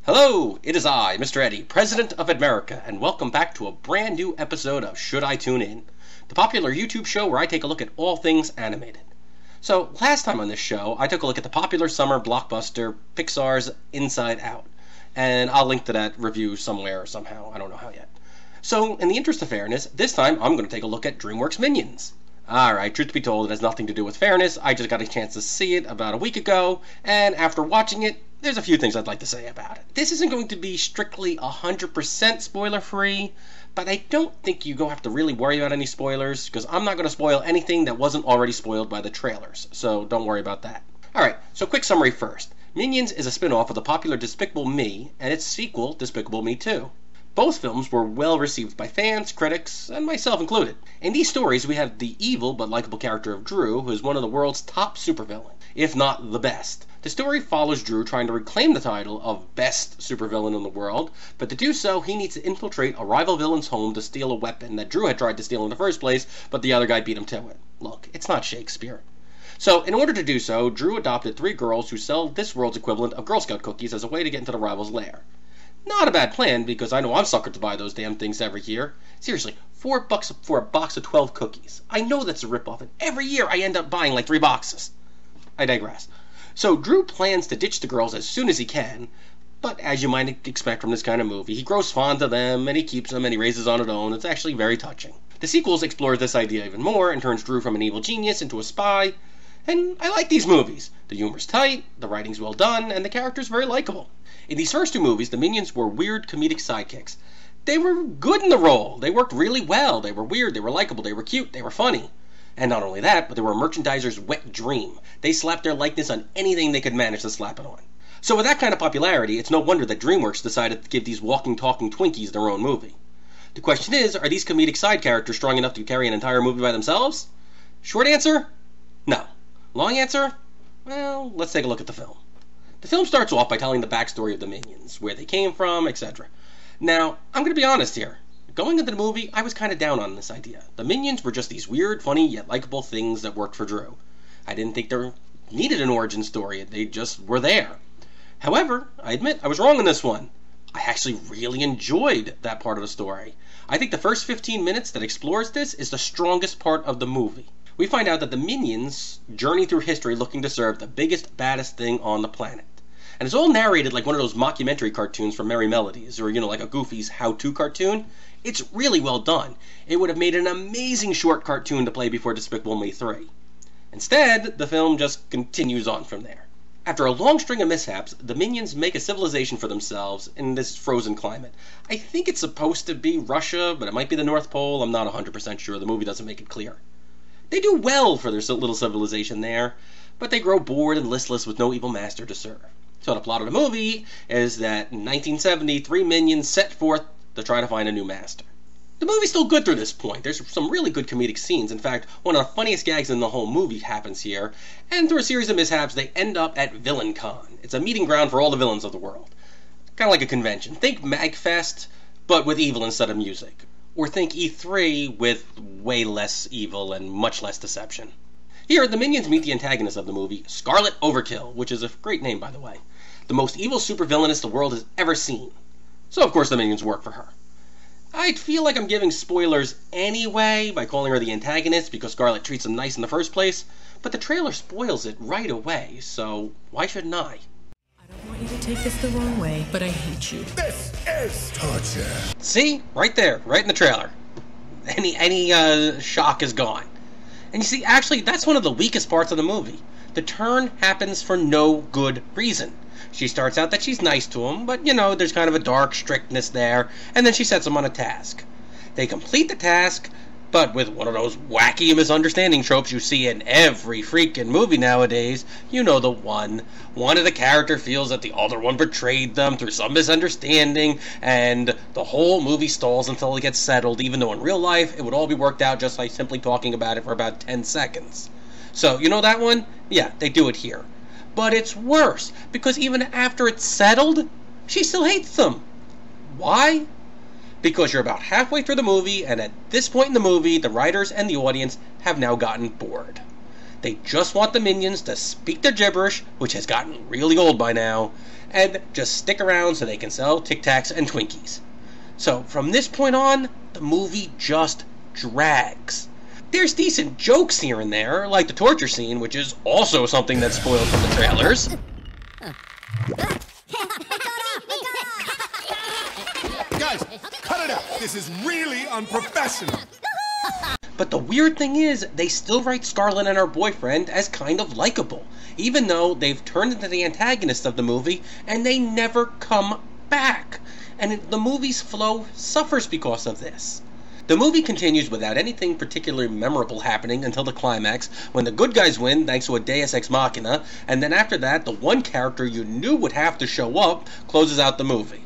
Hello, it is I, Mr. Eddie, President of Edmerica, and welcome back to a brand new episode of Should I Tune In, the popular YouTube show where I take a look at all things animated. So, last time on this show, I took a look at the popular summer blockbuster Pixar's Inside Out, and I'll link to that review somewhere or somehow, I don't know how yet. So, in the interest of fairness, this time I'm going to take a look at Dreamwork's Minions. Alright, truth be told, it has nothing to do with fairness. I just got a chance to see it about a week ago, and after watching it, there's a few things I'd like to say about it. This isn't going to be strictly 100% spoiler-free, but I don't think you have to really worry about any spoilers, because I'm not going to spoil anything that wasn't already spoiled by the trailers, so don't worry about that. Alright, so quick summary first. Minions is a spin-off of the popular Despicable Me, and its sequel, Despicable Me 2. Both films were well received by fans, critics, and myself included. In these stories, we have the evil but likable character of Drew, who is one of the world's top supervillains, if not the best. The story follows Drew trying to reclaim the title of best supervillain in the world, but to do so, he needs to infiltrate a rival villain's home to steal a weapon that Drew had tried to steal in the first place, but the other guy beat him to it. Look, it's not Shakespeare. So, in order to do so, Drew adopted 3 girls who sell this world's equivalent of Girl Scout cookies as a way to get into the rival's lair. Not a bad plan, because I know I'm suckered to buy those damn things every year. Seriously, $4 for a box of 12 cookies. I know that's a ripoff, and every year I end up buying like 3 boxes. I digress. So Drew plans to ditch the girls as soon as he can, but as you might expect from this kind of movie, he grows fond of them, and he keeps them, and he raises on his own. It's actually very touching. The sequels explore this idea even more, and turns Drew from an evil genius into a spy, and I like these movies. The humor's tight, the writing's well done, and the character's very likable. In these first 2 movies, the Minions were weird comedic sidekicks. They were good in the role. They worked really well. They were weird, they were likable, they were cute, they were funny. And not only that, but they were a merchandiser's wet dream. They slapped their likeness on anything they could manage to slap it on. So with that kind of popularity, it's no wonder that Dreamworks decided to give these walking, talking Twinkies their own movie. The question is, are these comedic side characters strong enough to carry an entire movie by themselves? Short answer? No. Long answer? Well, let's take a look at the film. The film starts off by telling the backstory of the Minions, where they came from, etc. Now, I'm going to be honest here. Going into the movie, I was kind of down on this idea. The Minions were just these weird, funny, yet likable things that worked for Drew. I didn't think they needed an origin story. They just were there. However, I admit I was wrong on this one. I actually really enjoyed that part of the story. I think the first 15 minutes that explores this is the strongest part of the movie. We find out that the Minions journey through history looking to serve the biggest, baddest thing on the planet. And it's all narrated like one of those mockumentary cartoons from Merry Melodies, or, like a Goofy's how-to cartoon. It's really well done. It would have made an amazing short cartoon to play before Despicable Me 3. Instead, the film just continues on from there. After a long string of mishaps, the Minions make a civilization for themselves in this frozen climate. I think it's supposed to be Russia, but it might be the North Pole. I'm not 100% sure. The movie doesn't make it clear. They do well for their little civilization there, but they grow bored and listless with no evil master to serve. So the plot of the movie is that in 1970, 3 Minions set forth to try to find a new master. The movie's still good through this point. There's some really good comedic scenes. In fact, one of the funniest gags in the whole movie happens here, and through a series of mishaps, they end up at VillainCon. It's a meeting ground for all the villains of the world. Kind of like a convention. Think MagFest, but with evil instead of music. Or think E3 with way less evil and much less deception. Here, the Minions meet the antagonist of the movie, Scarlet Overkill, which is a great name, by the way. The most evil supervillainess the world has ever seen. So, of course, the Minions work for her. I'd feel like I'm giving spoilers anyway by calling her the antagonist because Scarlet treats them nice in the first place, but the trailer spoils it right away, so why shouldn't I? I don't want you to take this the wrong way, but I hate you. This is torture. See? Right there, right in the trailer. Any shock is gone. And you see, actually, that's one of the weakest parts of the movie. The turn happens for no good reason. She starts out that she's nice to him, but, there's kind of a dark strictness there, and then she sets him on a task. They complete the task, but with one of those wacky misunderstanding tropes you see in every freaking movie nowadays, the one. One of the character feels that the other one betrayed them through some misunderstanding, and the whole movie stalls until it gets settled, even though in real life it would all be worked out just by simply talking about it for about 10 seconds. So, that one? Yeah, they do it here. But it's worse, because even after it's settled, she still hates them. Why? Because you're about halfway through the movie, and at this point in the movie, the writers and the audience have now gotten bored. They just want the minions to speak their gibberish, which has gotten really old by now, and just stick around so they can sell Tic Tacs and Twinkies. So from this point on, the movie just drags. There's decent jokes here and there, like the torture scene, which is also something that's spoiled from the trailers. Guys, cut it out. This is really unprofessional. But the weird thing is, they still write Scarlet and her boyfriend as kind of likable, even though they've turned into the antagonists of the movie, and they never come back. And the movie's flow suffers because of this. The movie continues without anything particularly memorable happening until the climax, when the good guys win thanks to a deus ex machina, and then after that, the one character you knew would have to show up closes out the movie.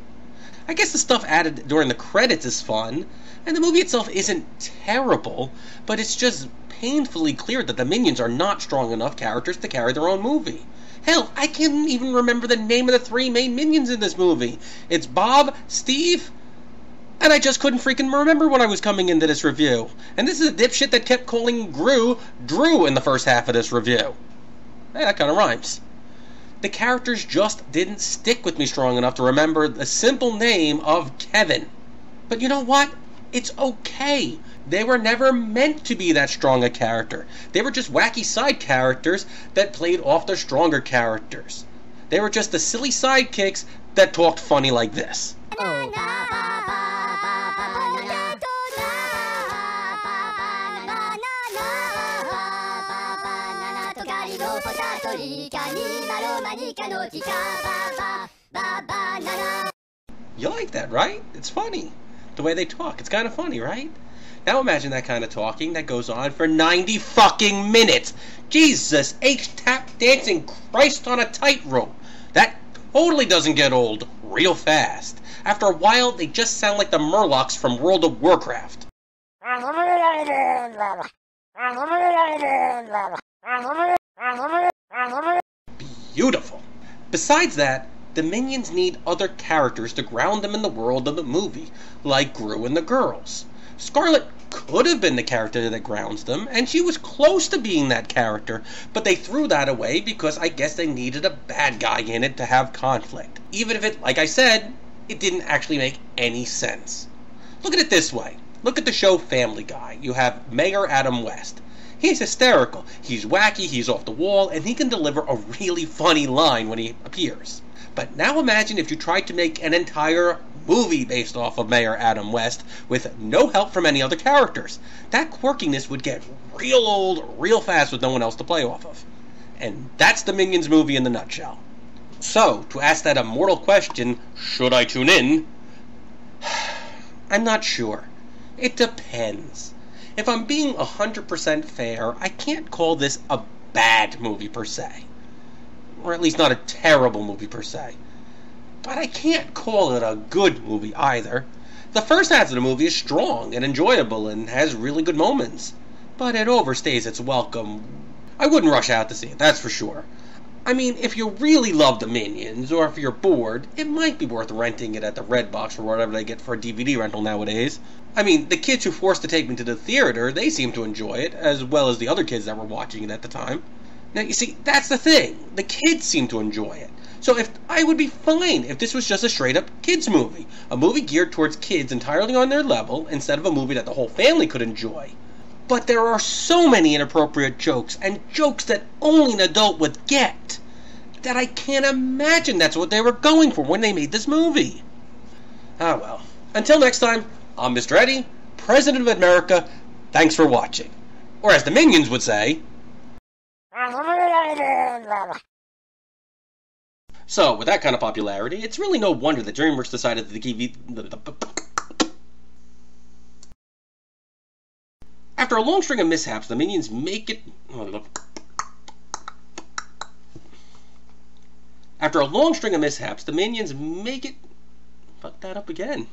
I guess the stuff added during the credits is fun, and the movie itself isn't terrible, but it's just painfully clear that the minions are not strong enough characters to carry their own movie. Hell, I can't even remember the name of the three main minions in this movie. It's Bob, Steve, and I just couldn't freaking remember when I was coming into this review. And this is a dipshit that kept calling Drew in the first half of this review. Hey, that kind of rhymes. The characters just didn't stick with me strong enough to remember the simple name of Kevin. But you know what? It's okay. They were never meant to be that strong a character. They were just wacky side characters that played off their stronger characters. They were just the silly sidekicks that talked funny like this. You like that, right? It's funny. The way they talk, it's kind of funny, right? Now imagine that kind of talking that goes on for 90 fucking minutes. Jesus H-tap dancing Christ on a tightrope. That totally doesn't get old real fast. After a while, they just sound like the Murlocs from World of Warcraft. Beautiful. Besides that, the minions need other characters to ground them in the world of the movie, like Gru and the girls. Scarlet could have been the character that grounds them, and she was close to being that character, but they threw that away because I guess they needed a bad guy in it to have conflict. Even if it, like I said, it didn't actually make any sense. Look at it this way. Look at the show Family Guy. You have Mayor Adam West. He's hysterical, he's wacky, he's off the wall, and he can deliver a really funny line when he appears. But now imagine if you tried to make an entire movie based off of Mayor Adam West with no help from any other characters. That quirkiness would get real old real fast with no one else to play off of. And that's the Minions movie in the nutshell. So, to ask that immortal question, should I tune in? I'm not sure. It depends. If I'm being 100% fair, I can't call this a bad movie per se. Or at least not a terrible movie per se. But I can't call it a good movie either. The first half of the movie is strong and enjoyable and has really good moments. But it overstays its welcome. I wouldn't rush out to see it, that's for sure. I mean, if you really love the Minions, or if you're bored, it might be worth renting it at the Redbox or whatever they get for a DVD rental nowadays. I mean, the kids who forced to take me to the theater, they seem to enjoy it, as well as the other kids that were watching it at the time. Now, you see, that's the thing. The kids seem to enjoy it. So if I would be fine if this was just a straight-up kids movie. A movie geared towards kids entirely on their level, instead of a movie that the whole family could enjoy. But there are so many inappropriate jokes, and jokes that only an adult would get, that I can't imagine that's what they were going for when they made this movie. Ah well. Until next time, I'm Mr. Eddie, President of Edmerica. Thanks for watching. Or as the Minions would say... So, with that kind of popularity, it's really no wonder that Dreamwork decided to give you... After a long string of mishaps, the Minions make it... After a long string of mishaps, the Minions make it... Fuck that up again.